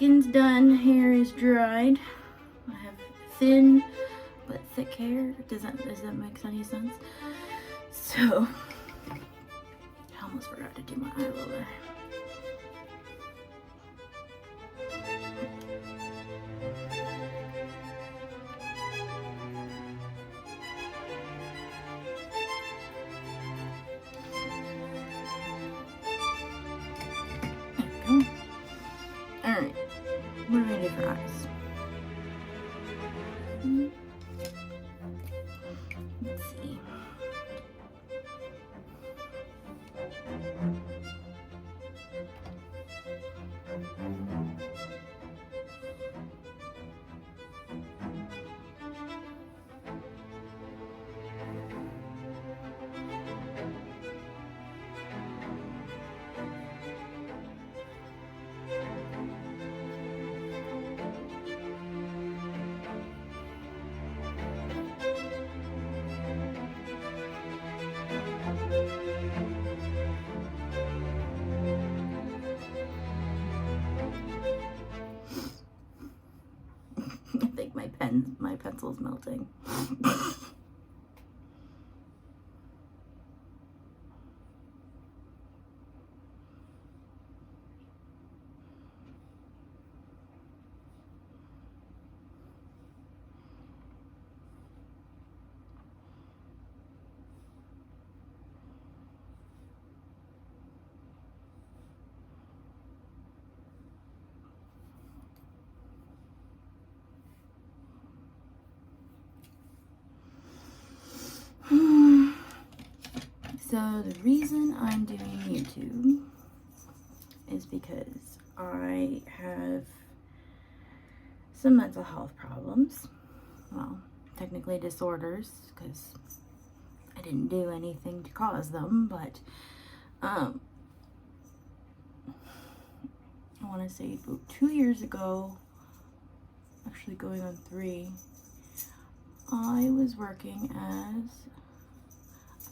Skin's done, hair is dried. I have thin but thick hair. Does that make any sense? So, I almost forgot to do my eye roller. Alright, what are we gonna do for eyes? Let's see. I think my pencil's melting. So the reason I'm doing YouTube is because I have some mental health problems. Well, technically disorders, because I didn't do anything to cause them, but I want to say about 2 years ago, actually going on 3, I was working as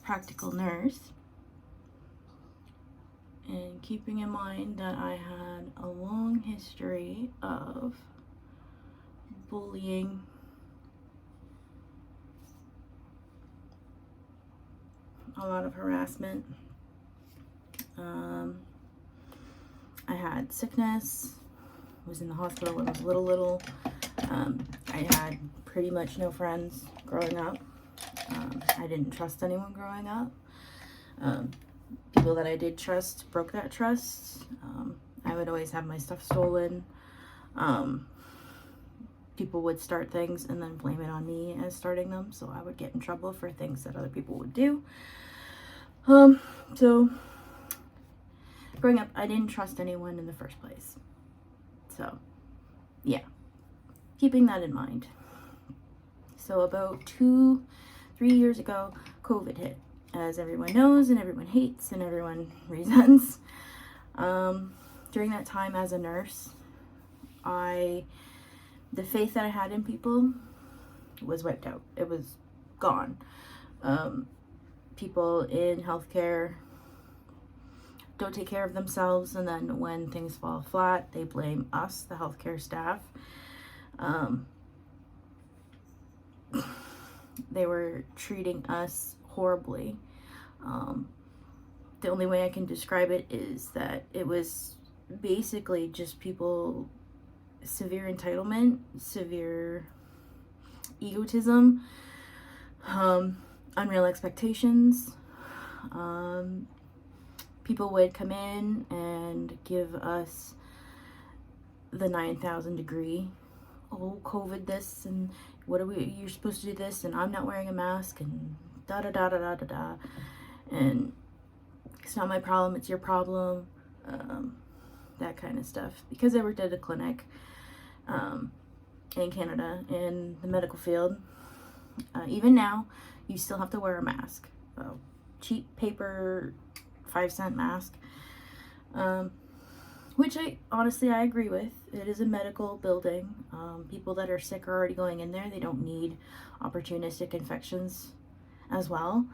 practical nurse, and keeping in mind that I had a long history of bullying, a lot of harassment. I had sickness, was in the hospital when I was little. I had pretty much no friends growing up. I didn't trust anyone growing up. People that I did trust broke that trust. I would always have my stuff stolen. People would start things and then blame it on me as starting them, so I would get in trouble for things that other people would do. So growing up, I didn't trust anyone in the first place. So yeah, keeping that in mind. So about 2-3 years ago, COVID hit, as everyone knows and everyone hates and everyone resents. During that time as a nurse, the faith that I had in people was wiped out. It was gone. People in healthcare don't take care of themselves, and then when things fall flat, they blame us, the healthcare staff. They were treating us horribly. The only way I can describe it is that it was basically just people, severe entitlement, severe egotism, unreal expectations. People would come in and give us the 9,000 degree. Oh, COVID this, and you're supposed to do this, and I'm not wearing a mask, and da da da da da da da. And it's not my problem, it's your problem. That kind of stuff. Because I worked at a clinic in Canada in the medical field, even now, you still have to wear a mask. Cheap paper 5-cent mask, which I agree with. It is a medical building. People that are sick are already going in there. They don't need opportunistic infections as well.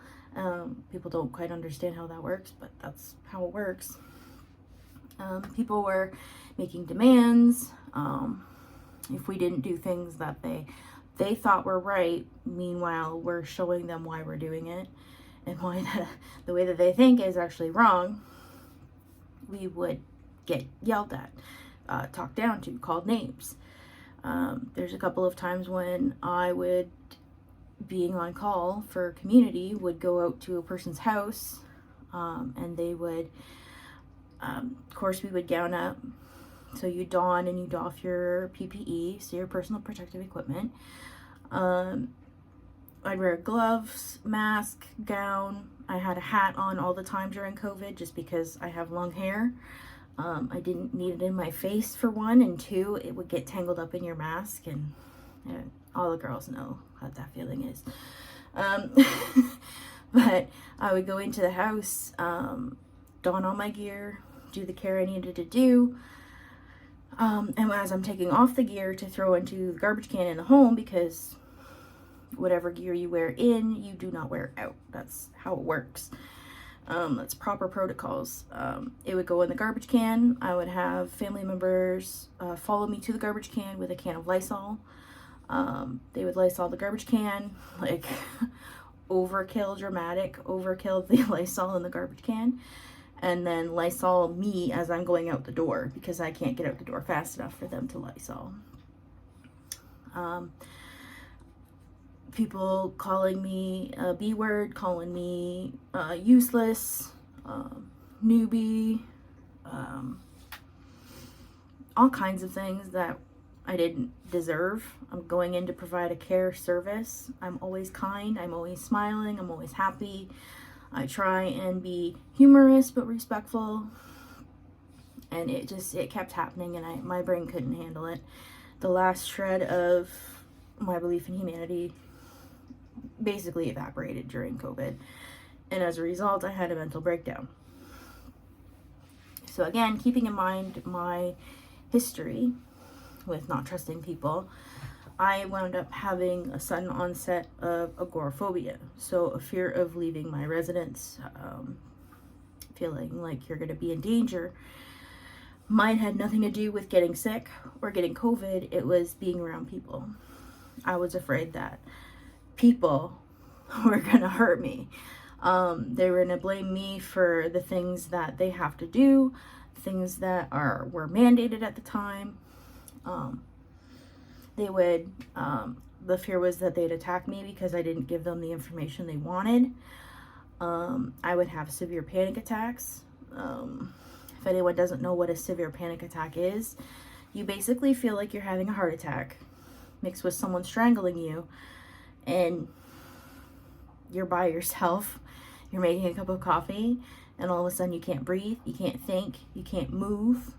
People don't quite understand how that works, but that's how it works. People were making demands. If we didn't do things that they thought were right, meanwhile we're showing them why we're doing it and why the way that they think is actually wrong, we would get yelled at, talked down to, called names. There's a couple of times when I would, being on call for community, would go out to a person's house, and they would, of course we would gown up. So you don and you doff your PPE, so your personal protective equipment. I'd wear gloves, mask, gown. I had a hat on all the time during COVID just because I have long hair. I didn't need it in my face, for one, and two, it would get tangled up in your mask, and all the girls know how that feeling is. But I would go into the house, don all my gear, do the care I needed to do, and as I'm taking off the gear to throw into the garbage can in the home, because whatever gear you wear in, you do not wear out. That's how it works. That's proper protocols. It would go in the garbage can. I would have family members follow me to the garbage can with a can of Lysol. They would Lysol the garbage can, like overkill, dramatic overkill the Lysol in the garbage can, and then Lysol me as I'm going out the door, because I can't get out the door fast enough for them to Lysol. People calling me a B word, calling me useless, newbie, all kinds of things that I didn't deserve. I'm going in to provide a care service. I'm always kind, I'm always smiling, I'm always happy. I try and be humorous but respectful, and it kept happening, and my brain couldn't handle it. The last shred of my belief in humanity basically evaporated during COVID, and as a result I had a mental breakdown. So again, keeping in mind my history with not trusting people, I wound up having a sudden onset of agoraphobia, so a fear of leaving my residence, feeling like you're going to be in danger. Mine had nothing to do with getting sick or getting COVID, it was being around people. I was afraid that people were going to hurt me. They were going to blame me for the things that they have to do, things that were mandated at the time. The fear was that they'd attack me because I didn't give them the information they wanted. I would have severe panic attacks. If anyone doesn't know what a severe panic attack is, you basically feel like you're having a heart attack mixed with someone strangling you, and you're by yourself, you're making a cup of coffee, and all of a sudden you can't breathe, you can't think, you can't move.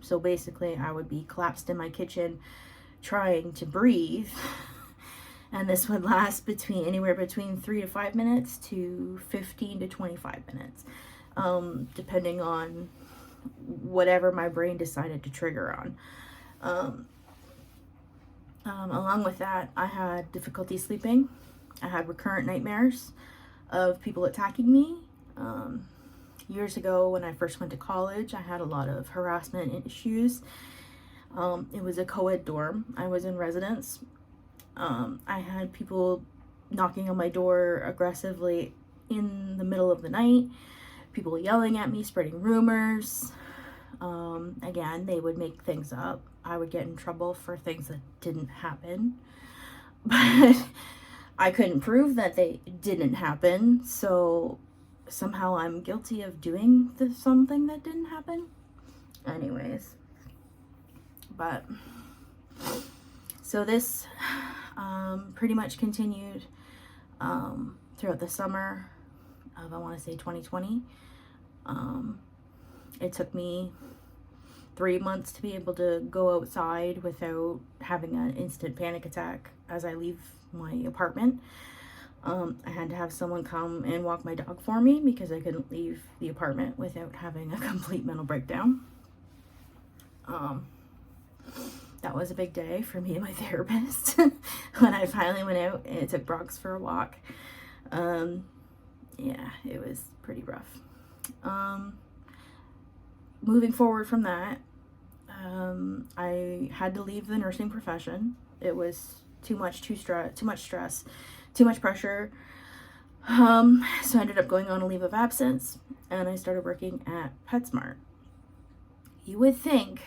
So basically I would be collapsed in my kitchen trying to breathe, and this would last anywhere between 3 to 5 minutes to 15 to 25 minutes, depending on whatever my brain decided to trigger on. Along with that, I had difficulty sleeping. I had recurrent nightmares of people attacking me. Years ago, when I first went to college, I had a lot of harassment issues. It was a co-ed dorm. I was in residence. I had people knocking on my door aggressively in the middle of the night, people yelling at me, spreading rumors. Again, they would make things up. I would get in trouble for things that didn't happen, but I couldn't prove that they didn't happen, so somehow I'm guilty of doing something that didn't happen. Anyways, but so this pretty much continued throughout the summer of, I want to say, 2020. It took me 3 months to be able to go outside without having an instant panic attack as I leave my apartment. I had to have someone come and walk my dog for me because I couldn't leave the apartment without having a complete mental breakdown. That was a big day for me and my therapist when I finally went out and took Brox for a walk. Yeah, it was pretty rough. moving forward from that, I had to leave the nursing profession. It was too much stress, too much pressure. So I ended up going on a leave of absence, and I started working at PetSmart. You would think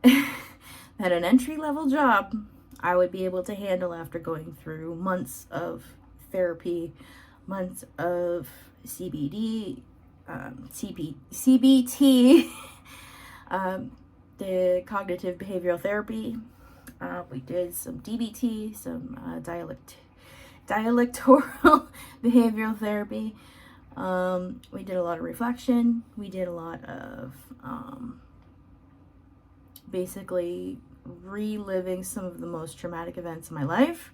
that an entry-level job I would be able to handle after going through months of therapy, months of CBD, CBT, the cognitive behavioral therapy. We did some DBT, some dialectoral behavioral therapy. We did a lot of reflection. We did a lot of basically reliving some of the most traumatic events in my life,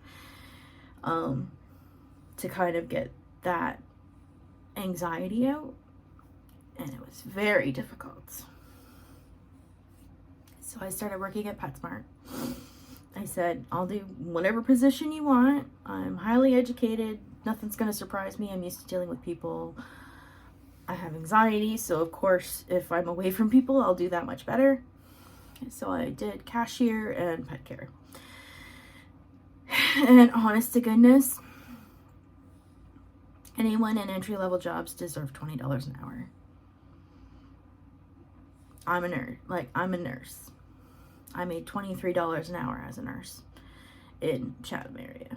to kind of get that anxiety out. And it was very difficult. So I started working at PetSmart. I said, I'll do whatever position you want. I'm highly educated. Nothing's going to surprise me. I'm used to dealing with people. I have anxiety, so of course, if I'm away from people, I'll do that much better. So I did cashier and pet care. And honest to goodness, anyone in entry-level jobs deserve $20 an hour. I'm a nurse. I made $23 an hour as a nurse in Chatham area.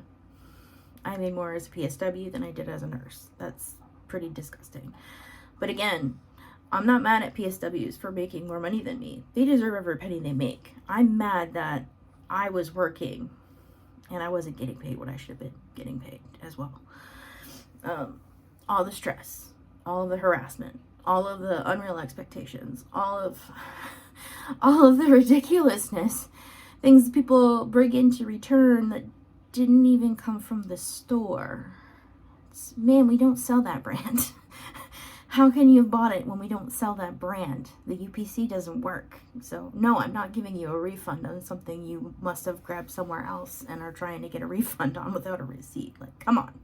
I made more as a PSW than I did as a nurse. That's pretty disgusting. But again, I'm not mad at PSWs for making more money than me. They deserve every penny they make. I'm mad that I was working and I wasn't getting paid what I should have been getting paid as well. All the stress, all of the harassment, all of the unreal expectations, all of the ridiculousness, things people bring in to return that didn't even come from the store. Man, we don't sell that brand. How can you have bought it when we don't sell that brand? The UPC doesn't work. So no, I'm not giving you a refund on something you must have grabbed somewhere else and are trying to get a refund on without a receipt. Like, come on.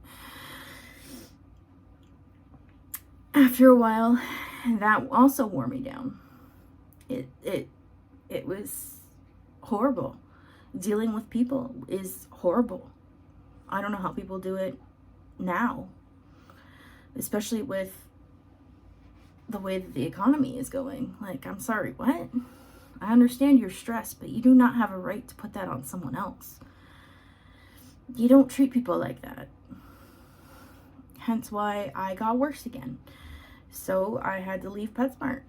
After a while, that also wore me down. It was horrible. Dealing with people is horrible. I don't know how people do it now, especially with the way that the economy is going. Like, I'm sorry, what? I understand you're stressed, but you do not have a right to put that on someone else. You don't treat people like that. Hence why I got worse again. So I had to leave PetSmart.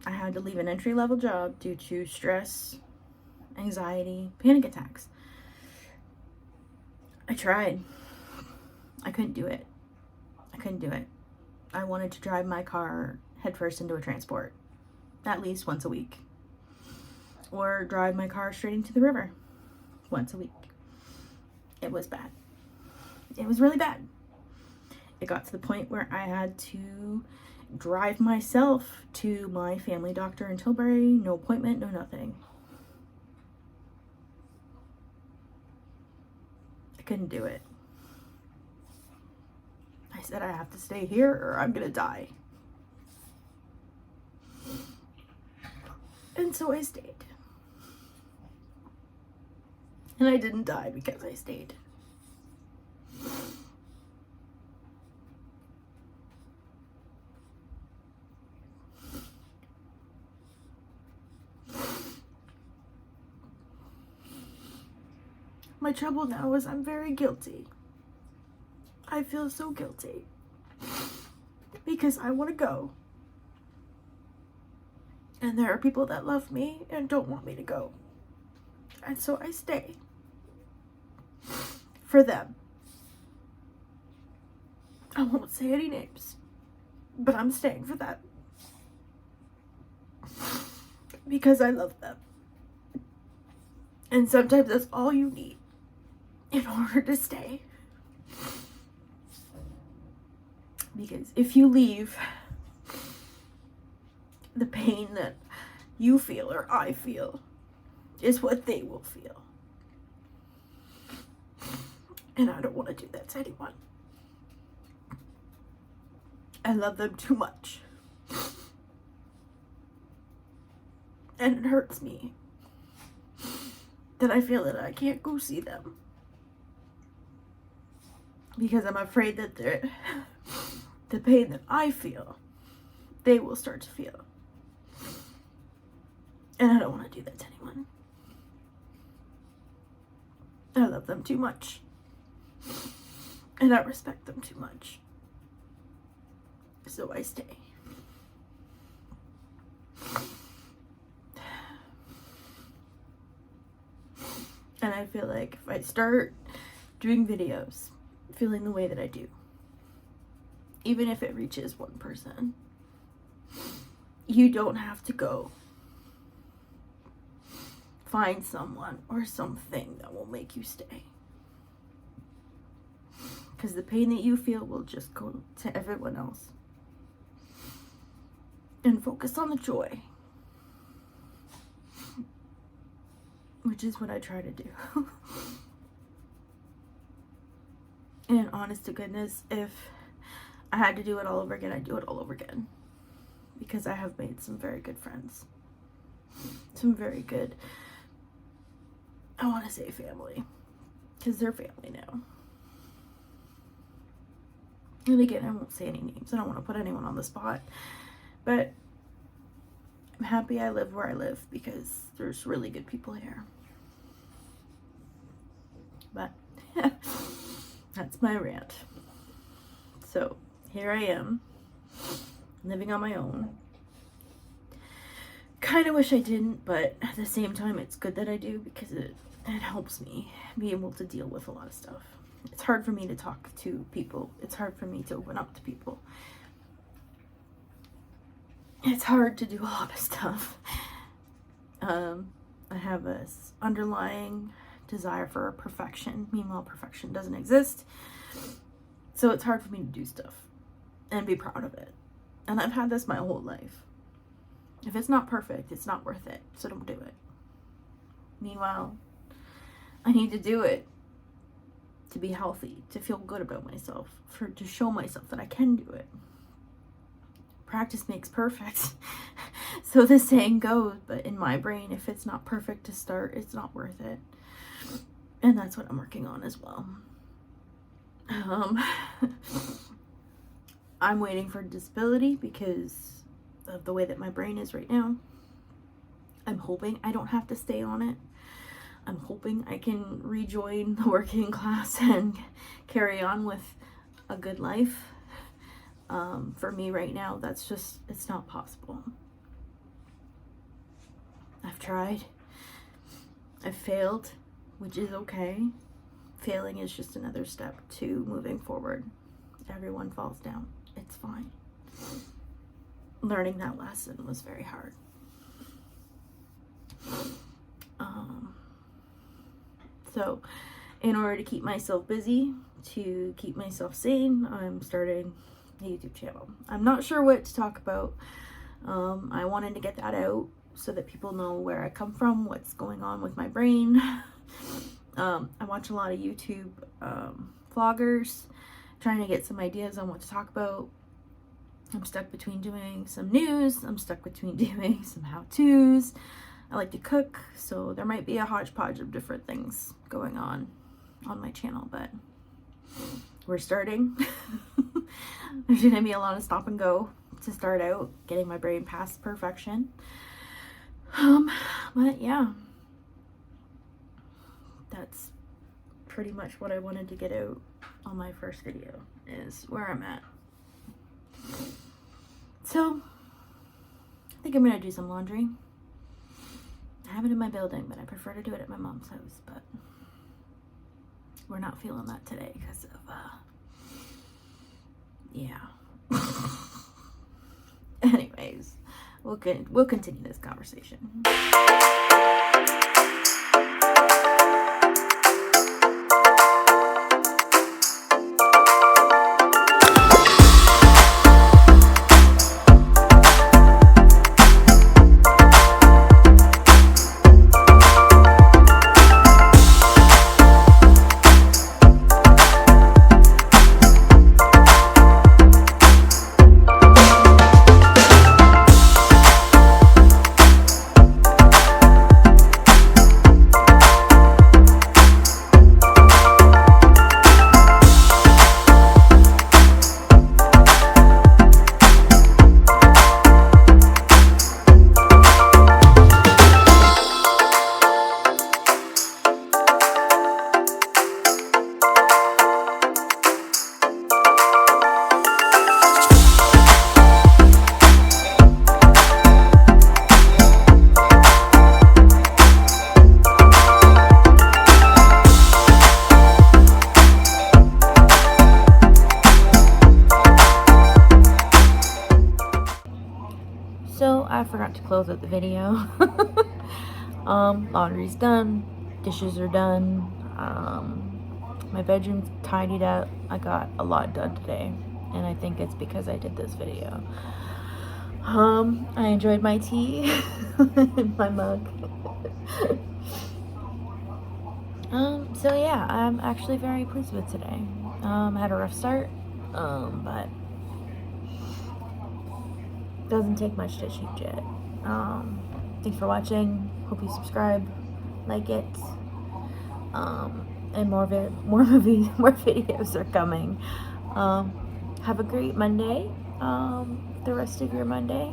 I had to leave an entry-level job due to stress, anxiety, panic attacks. I tried. I couldn't do it. I wanted to drive my car headfirst into a transport at least once a week, or drive my car straight into the river once a week. It was bad. It was really bad. It got to the point where I had to drive myself to my family doctor in Tilbury. No appointment, no nothing. I couldn't do it. I said, I have to stay here or I'm gonna die. And so I stayed. And I didn't die because I stayed. My trouble now is I'm very guilty. I feel so guilty because I want to go. And there are people that love me and don't want me to go. And so I stay for them. I won't say any names, but I'm staying for them because I love them. And sometimes that's all you need in order to stay. Because if you leave, the pain that you feel or I feel is what they will feel. And I don't want to do that to anyone. I love them too much And it hurts me that I feel that I can't go see them. Because I'm afraid that the pain that I feel, they will start to feel. And I don't want to do that to anyone. I love them too much. And I respect them too much. So I stay. And I feel like if I start doing videos, feeling the way that I do, even if it reaches one person, you don't have to go find someone or something that will make you stay. Because the pain that you feel will just go to everyone else. And focus on the joy. Which is what I try to do. And honest to goodness, if I had to do it all over again, I'd do it all over again. Because I have made some very good friends. Some very good, I want to say family. Because they're family now. And again, I won't say any names. I don't want to put anyone on the spot. But I'm happy I live where I live because there's really good people here. But that's my rant. So here I am, living on my own. Kind of wish I didn't, but at the same time, it's good that I do because it helps me be able to deal with a lot of stuff. It's hard for me to talk to people. It's hard for me to open up to people. It's hard to do a lot of stuff. I have this underlying desire for perfection. Meanwhile, perfection doesn't exist. So it's hard for me to do stuff and be proud of it. And I've had this my whole life. If it's not perfect, it's not worth it. So don't do it. Meanwhile, I need to do it to be healthy, to feel good about myself, to show myself that I can do it. Practice makes perfect. So the saying goes, but in my brain, if it's not perfect to start, it's not worth it. And that's what I'm working on as well. I'm waiting for disability because of the way that my brain is right now. I'm hoping I don't have to stay on it. I'm hoping I can rejoin the working class and carry on with a good life. For me right now, that's just, it's not possible. I've tried. I've failed, which is okay. Failing is just another step to moving forward. Everyone falls down. It's fine. Learning that lesson was very hard. So in order to keep myself busy, to keep myself sane, I'm starting a YouTube channel. I'm not sure what to talk about. I wanted to get that out so that people know where I come from, what's going on with my brain. I watch a lot of YouTube vloggers, trying to get some ideas on what to talk about. I'm stuck between doing some news. I'm stuck between doing some how-tos. I like to cook, so there might be a hodgepodge of different things going on my channel, but we're starting. There's gonna be a lot of stop and go to start out, getting my brain past perfection. But yeah, that's pretty much what I wanted to get out on my first video, is where I'm at. So I think I'm gonna do some laundry. I have it in my building, but I prefer to do it at my mom's house, but we're not feeling that today because of yeah. Anyways, we'll continue this conversation. close out the video. Laundry's done, dishes are done, my bedroom's tidied up. I got a lot done today, and I think it's because I did this video. I enjoyed my tea in my mug. So yeah, I'm actually very pleased with today. I had a rough start, but doesn't take much to change it. Thanks for watching. Hope you subscribe, like it, and more videos are coming. Have a great Monday. The rest of your Monday.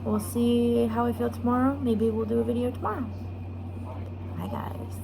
We'll see how I feel tomorrow. Maybe we'll do a video tomorrow. Bye, guys.